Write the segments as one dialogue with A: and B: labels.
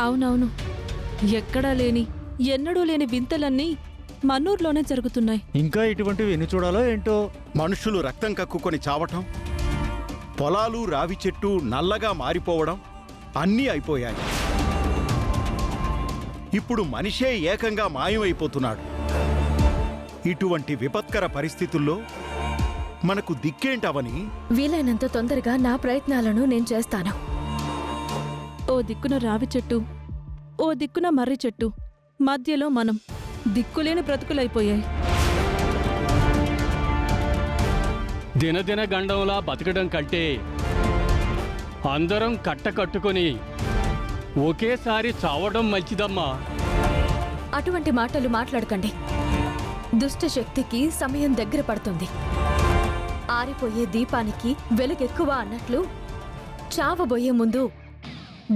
A: అవునవును, ఎక్కడా లేని ఎన్నడూ లేని వింతలన్నీ మన్నూరులోనే జరుగుతున్నాయి.
B: ఇంకా ఇటువంటివి ఎన్ని చూడాలో ఏంటో.
C: మనుషులు రక్తం కక్కుకొని చావటం, పొలాలు రావి చెట్టు నల్లగా మారిపోవడం అన్నీ అయిపోయాయి. ఇప్పుడు మనిషే ఏకంగా మాయమైపోతున్నాడు. ఇటువంటి విపత్కర పరిస్థితుల్లో మనకు దిక్కేంటవని?
D: వీలైనంత తొందరగా నా ప్రయత్నాలను నేను చేస్తాను.
A: ఓ దిక్కున రావి చెట్టు, ఓ దిక్కున మర్రి చెట్టు, మధ్యలో మనం దిక్కులేని బ్రతుకులైపోయాయి.
E: దినదిన గండంలా బతకడం కంటే అందరం కట్టకట్టుకొని ఒకేసారి చావడం మంచిదమ్మా.
D: అటువంటి మాటలు మాట్లాడకండి. దుష్ట శక్తికి సమయం దగ్గర పడుతుంది. ఆరిపోయే దీపానికి వెలుగెక్కువ అన్నట్లు చావబోయే ముందు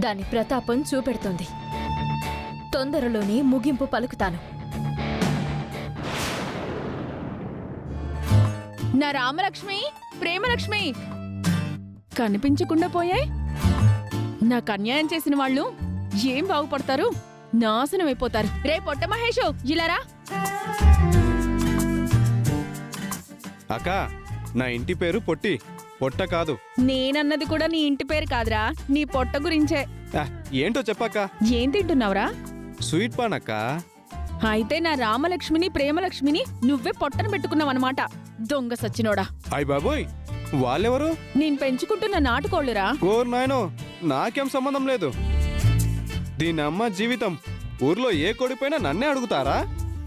D: దాని ప్రతాపం చూపెడుతుంది. తొందరలోనే ముగింపు పలుకుతాను.
F: నా రామలక్ష్మి, ప్రేమలక్ష్మి కనిపించకుండా పోయాయి. నాకు అన్యాయం చేసిన వాళ్ళు ఏం బాగుపడతారు? నాశనం అయిపోతారు. రే పొట్ట మహేషు, ఇలారా.
G: అక్క, నా ఇంటి పేరు పొట్టి, పొట్ట కాదు.
F: నేనన్నది కూడా నీ ఇంటి పేరు కాదురా, నీ పొట్ట గురించే.
G: ఏంటో చెప్పక్క.
F: ఏం తింటున్నావురా?
G: స్వీట్ పాన్ అక్క.
F: అయితే నా రామలక్ష్మిని, ప్రేమలక్ష్మిని నువ్వే పొట్టను పెట్టుకున్నావన్నమాట. దొంగ సచ్చినోడా.
G: అయ్ బాబోయ్, వాళ్ళెవరు?
F: నేను పెంచుకుంటున్న నాటుకోళ్ళురా.
G: ఓర్ నాయనో, నాకేం సంబంధం లేదు. దీని అమ్మ జీవితం. ఊర్లో ఏ కొడిపోయినా నన్నే అడుగుతారా?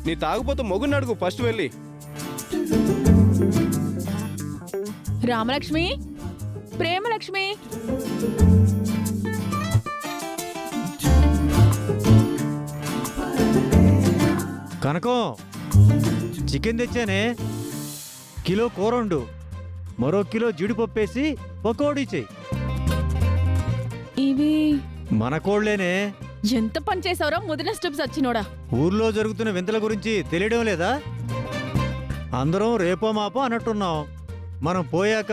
G: నీ తాగుపోతూ మొగుని అడుగు ఫస్ట్ వెళ్ళి.
F: రామలక్ష్మి, ప్రేమలక్ష్మి.
B: కనకం, చికెన్ తెచ్చానే, కిలో కూరండు, మరో కిలో జీడిపప్పేసి పకోడీ చెయ్యి.
F: ఇవి
B: మన కోళ్లేనే.
F: ఎంత పని చేసావురా ముదిన స్టెప్స్ వచ్చినోడా.
B: ఊర్లో జరుగుతున్న వింతల గురించి తెలియడం లేదా? అందరం రేపో మాపో అన్నట్టున్నాం. మనం పోయాక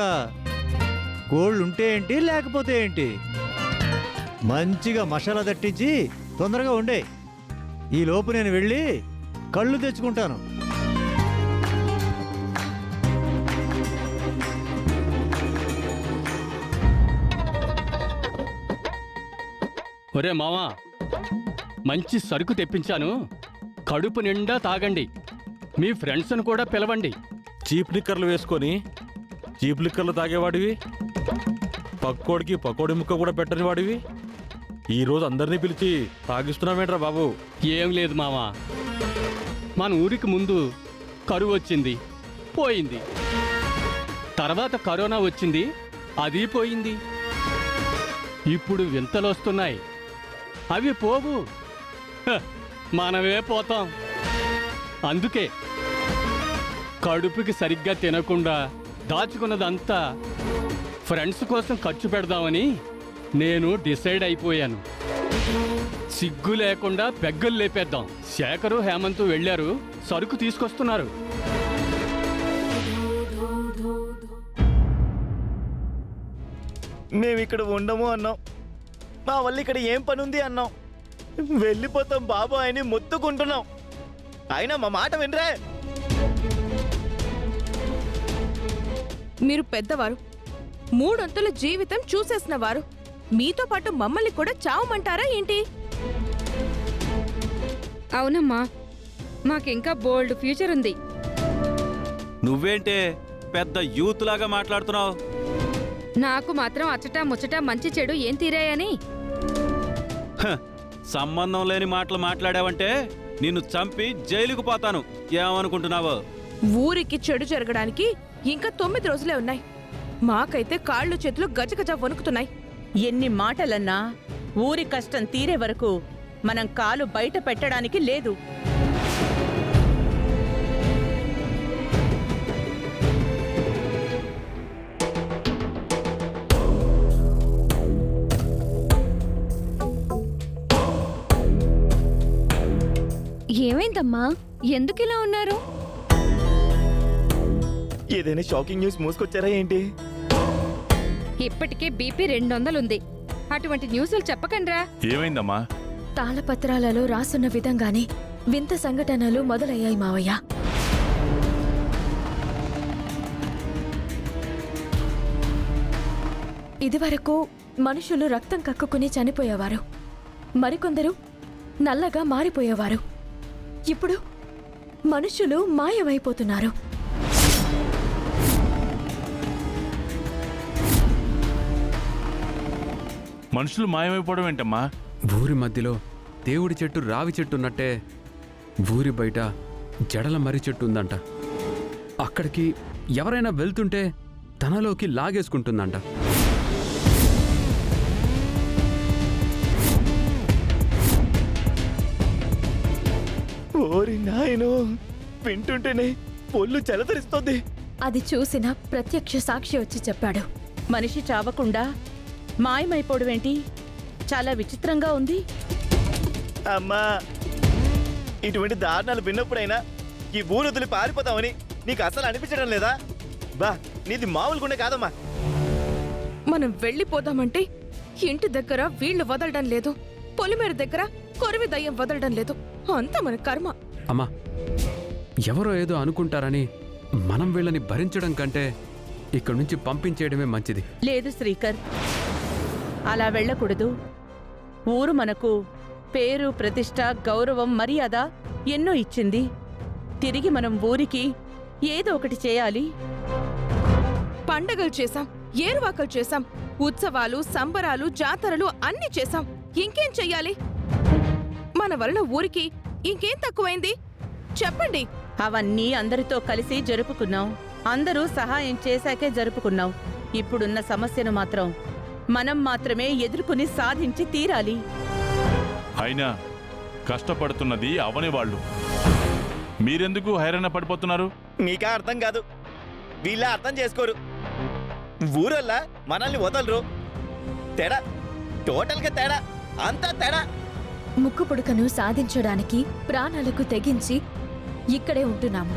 B: కోళ్ళుంటే ఏంటి, లేకపోతే ఏంటి? మంచిగా మసాలా దట్టించి తొందరగా ఉండే. ఈ లోపు నేను వెళ్ళి కళ్ళు తెచ్చుకుంటాను.
E: ఒరే మావా, మంచి సరుకు తెప్పించాను, కడుపు నిండా తాగండి. మీ ఫ్రెండ్స్ను కూడా పిలవండి.
H: చీప్ లిక్కర్లు వేసుకొని చీప్ లిక్కర్లు తాగేవాడివి, పక్కోడికి పకోడి ముక్క కూడా పెట్టని వాడివి, ఈరోజు అందరినీ పిలిచి తాగిస్తున్నావేంట్రా బాబు?
E: ఏం లేదు మావా, మన ఊరికి ముందు కరువు వచ్చింది, పోయింది. తర్వాత కరోనా వచ్చింది, అది పోయింది. ఇప్పుడు వింతలు వస్తున్నాయి, అవి పోవు. మనమే పోతాం. అందుకే కడుపుకి సరిగ్గా తినకుండా దాచుకున్నదంతా ఫ్రెండ్స్ కోసం ఖర్చు పెడదామని నేను డిసైడ్ అయిపోయాను. సిగ్గు లేకుండా పెగ్గలు లేపేద్దాం. శేఖరు, హేమంతు వెళ్ళారు, సరుకు తీసుకొస్తున్నారు.
I: మేమిక్కడ ఉండము అన్నాం, మా వల్ల ఇక్కడ ఏం పని ఉంది అన్నాం, వెళ్ళిపోతాం బాబు అని మొత్తుకుంటున్నాం. అయినా మా మాట వినరే.
J: మీరు పెద్దవారు, మూడొంతుల జీవితం చూసేసిన వారు. మీతో పాటు మమ్మల్ని కూడా చావమంటారా ఏంటి?
K: అవునమ్మా, మాకింకా బోల్డ్ ఫ్యూచర్ ఉంది.
H: నువ్వేంటే పెద్ద యూత్ లాగా మాట్లాడుతున్నావు?
K: నాకు మాత్రం అచ్చటా ముచ్చటా మంచి చెడు ఏం తీరాయని.
H: సంబంధం లేని మాటలు మాట్లాడావంటే నిన్ను చంపి జైలుకు పోతాను. ఏమనుకుంటున్నావు?
J: ఊరికి చెడు జరగడానికి ఇంకా 9 రోజులే ఉన్నాయి. మాకైతే కాళ్ళు చేతులు గజగజ వణుకుతున్నాయి.
L: ఎన్ని మాటలన్నా ఊరి కష్టం తీరే వరకు మనం కాలు బయట పెట్టడానికి లేదు.
D: ఏమైందమ్మా, ఎందుకిలా ఉన్నారు?
I: ఏదైనా షాకింగ్ న్యూస్ మోసుకొచ్చారా ఏంటి?
K: ఇప్పటికే బీపీ 200 ఉంది. అటువంటి న్యూస్లు చెప్పకండ్రా.
H: ఏమైందమ్మా?
D: తాళపత్రాలలో రాసున్న విధంగానే వింత సంఘటనలు మొదలయ్యాయి మావయ్య. ఇదివరకు మనుషులు రక్తం కక్కుకుని చనిపోయేవారు, మరికొందరు నల్లగా మారిపోయేవారు. ఇప్పుడు మనుషులు మాయమైపోతున్నారు.
M: మనుషులు మాయమైపోవడం ఏంటమ్మా?
G: ఊరి మధ్యలో దేవుడి చెట్టు రావి చెట్టు ఉన్నట్టే ఊరి బయట జడల మర్రి చెట్టు ఉందంట. అక్కడికి ఎవరైనా వెళ్తుంటే తనలోకి లాగేసుకుంటుందంట.
I: ఓరి నాయనో, వింటుంటేనే పొల్లు చెలతరిస్తోంది.
D: అది చూసిన ప్రత్యక్ష సాక్షి వచ్చి చెప్పాడు.
L: మనిషి చావకుండా మాయమైపోవడమేంటి? చాలా విచిత్రంగా ఉంది.
I: అమ్మా, ఇటువంటి దారుణాలు విన్నప్పుడైనా ఈ ఊరు వదిలి పారిపోతామని నీకు అసలు అనిపించడం లేదా? బా, నీది మామూలు గుండె కాదమ్మా.
J: మనం వెళ్ళిపోదామంటే ఇంటి దగ్గర వీళ్ళు వదలడం లేదు, పొలిమేర దగ్గర కొరివి దయ్యం వదలడం లేదు. అంతా మన కర్మ.
G: అమ్మా, ఎవరో ఏదో అనుకుంటారని మనం వీళ్ళని భరించడం కంటే ఇక్కడి నుంచి పంపించేయడమే మంచిది.
L: లేదు శ్రీకర్, అలా వెళ్ళకూడదు. ఊరు మనకు పేరు, ప్రతిష్ట, గౌరవం, మర్యాద ఎన్నో ఇచ్చింది. తిరిగి మనం ఊరికి ఏదో ఒకటి చేయాలి.
J: పండగలు చేశాం, ఏరువాకలు చేశాం, ఉత్సవాలు, సంబరాలు, జాతరలు అన్నీ చేశాం. ఇంకేం చెయ్యాలి? మన వలన ఊరికి ఇంకేం తక్కువైంది చెప్పండి.
L: అవన్నీ అందరితో కలిసి జరుపుకున్నాం. అందరూ సహాయం చేశాకే జరుపుకున్నాం. ఇప్పుడున్న సమస్యను మాత్రం మనం మాత్రమే ఎదుర్కొని సాధించి తీరాలి.
M: అయినా కష్టపడుతున్నది అవని వాళ్ళు. మీరెందుకు హైరాణ పడిపోతున్నారు?
I: నీకా అర్థం కాదు, వీళ్ళ అర్థం చేసుకోరు. ఊరల్లా మనల్ని వదలరు. తేడా, టోటల్గా తేడా, అంతా తేడా.
D: ముక్కు పుడకను సాధించడానికి ప్రాణాలకు తెగించి ఇక్కడే ఉంటున్నాము.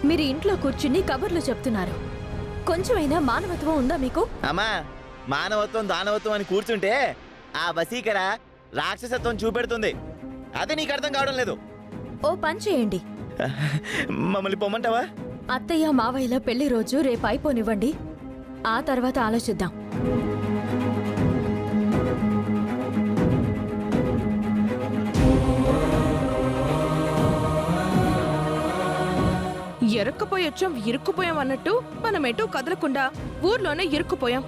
D: మీరు ఇంట్లో కూర్చుని కబుర్లు చెప్తున్నారు. కొంచెమైనా మానవత్వం ఉందా మీకు?
I: అమ్మా, మానవత్వం దానవత్వం అని కూర్చుంటే ఆ వసీకర రాక్షసత్వం చూపెడుతుంది. అదే నీకు అర్థం కావడం లేదు.
D: ఓ పని చేయండి,
I: మమ్మల్ని పొమ్మంటావా?
D: అత్తయ్య మావయ్యల పెళ్లి రోజు రేపు అయిపోనివ్వండి, ఆ తర్వాత ఆలోచిద్దాం.
J: ఎరక్కపోయొచ్చాం, ఇరుక్కుపోయాం అన్నట్టు మనం ఎటూ కదలకుండా ఊర్లోనే ఇరుక్కుపోయాం.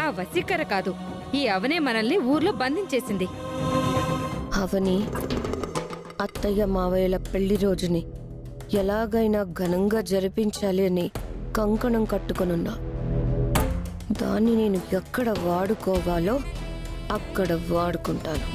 K: ఆ వసీకర కాదు, ఈ అవనే మనల్ని ఊర్లో బంధించేసింది.
N: అవని అత్తయ్య మావయ్యల పెళ్లి రోజుని ఎలాగైనా ఘనంగా జరిపించాలి అని కంకణం కట్టుకొనున్నా. దాన్ని నేను ఎక్కడ వాడుకోవాలో అక్కడ వాడుకుంటాను.